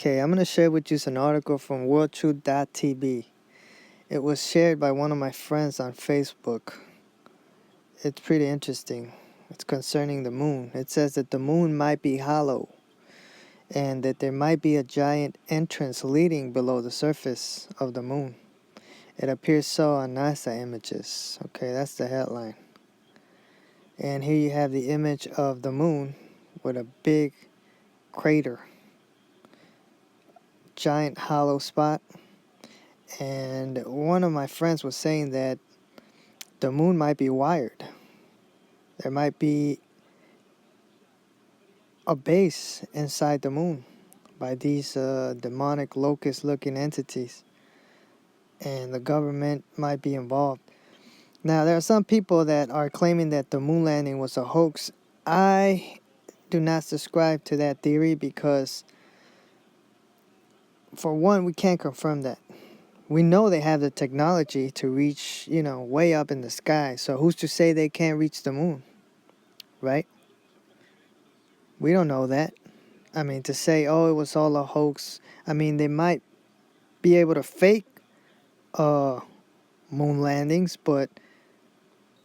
Okay, I'm going to share with you an article from worldtruth.tv. It was shared by one of my friends on Facebook. It's pretty interesting. It's concerning the moon. It says that the moon might be hollow and that there might be a giant entrance leading below the surface of the moon. It appears so on NASA images. Okay, that's the headline. And here you have the image of the moon with a big crater, giant hollow spot. And one of my friends was saying that the moon might be wired. There might be a base inside the moon by these demonic locust-looking entities, and the government might be involved. Now, there are some people that are claiming that the moon landing was a hoax. I do not subscribe to that theory because, for one, we can't confirm that. We know they have the technology to reach, way up in the sky. So who's to say they can't reach the moon, right? We don't know that. I mean, to say, oh, it was all a hoax. I mean, they might be able to fake moon landings, but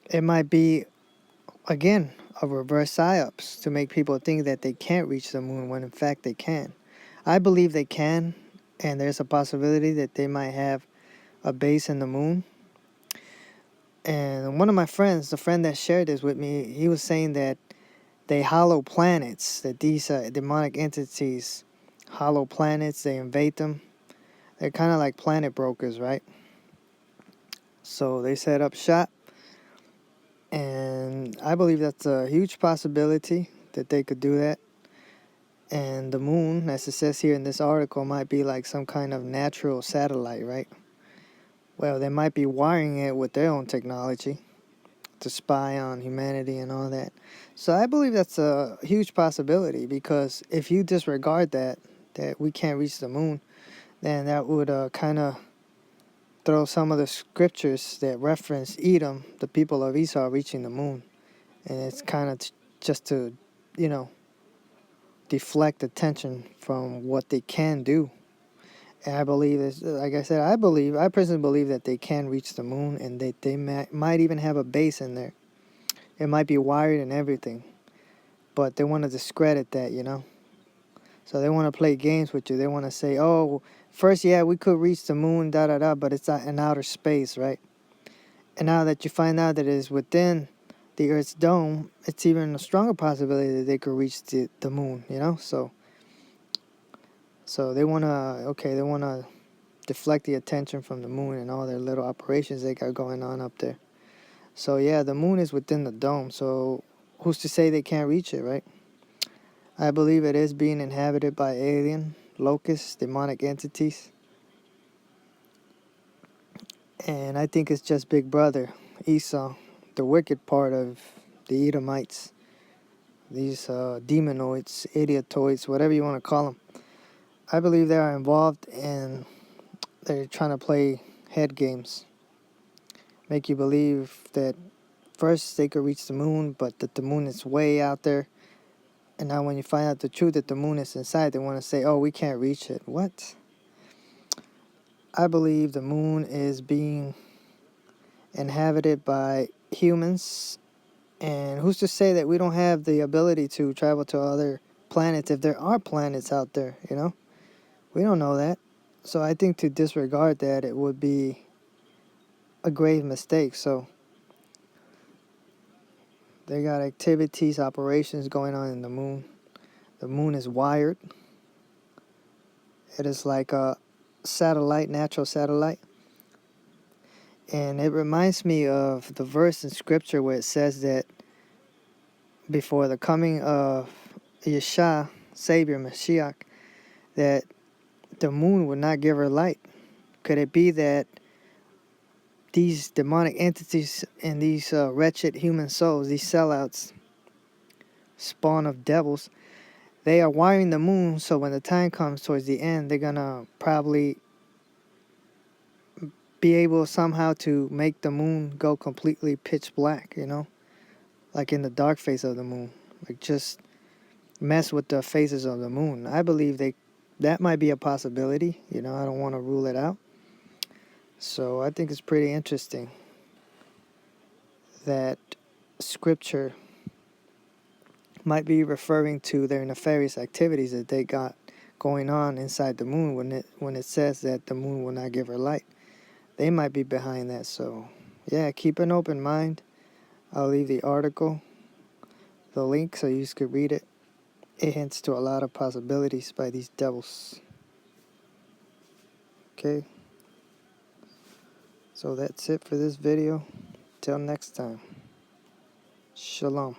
it might be, again, a reverse psyops to make people think that they can't reach the moon when in fact they can. I believe they can, and there's a possibility that they might have a base in the moon. And one of my friends, the friend that shared this with me, he was saying that they hollow planets, that these demonic entities hollow planets, they invade them. They're kind of like planet brokers, right? So they set up shop, and I believe that's a huge possibility that they could do that. And the moon, as it says here in this article, might be like some kind of natural satellite, right? Well, they might be wiring it with their own technology to spy on humanity and all that. So I believe that's a huge possibility, because if you disregard that we can't reach the moon, then that would kind of throw some of the scriptures that reference Edom, the people of Esau, reaching the moon. And it's kind of just to, deflect attention from what they can do. And I believe, like I said, I personally believe that they can reach the moon, and they might even have a base in there. It might be wired and everything, but they want to discredit that, So they want to play games with you. They want to say, oh, first, yeah, we could reach the moon, but it's in outer space, right? And now that you find out that it is within the Earth's dome, it's even a stronger possibility that they could reach the moon, So they want to deflect the attention from the moon and all their little operations they got going on up there. So yeah, the moon is within the dome, so who's to say they can't reach it, right? I believe it is being inhabited by alien, locust, demonic entities. And I think it's just Big Brother, Esau, the wicked part of the Edomites. These demonoids, idiotoids, whatever you want to call them. I believe they are involved, and they're trying to play head games. Make you believe that first they could reach the moon, but that the moon is way out there. And now when you find out the truth that the moon is inside, they want to say, oh, we can't reach it. What? I believe the moon is being inhabited by humans. And who's to say that we don't have the ability to travel to other planets if there are planets out there, We don't know that. So I think to disregard that, it would be a grave mistake. So they got activities, operations going on in the moon. The moon is wired. It is like a satellite, natural satellite. And it reminds me of the verse in scripture where it says that before the coming of Yahshua, Savior, Mashiach, that the moon would not give her light. Could it be that these demonic entities and these wretched human souls, these sellouts, spawn of devils, they are wiring the moon so when the time comes towards the end, they're going to probably be able somehow to make the moon go completely pitch black, like in the dark phase of the moon. Like just mess with the phases of the moon. I believe they that might be a possibility. You know, I don't want to rule it out. So I think it's pretty interesting that scripture might be referring to their nefarious activities that they got going on inside the moon when it says that the moon will not give her light. They might be behind that. So yeah, keep an open mind. I'll leave the article, the link, so you could read it. It hints to a lot of possibilities by these devils. Okay, so that's it for this video. Till next time. Shalom.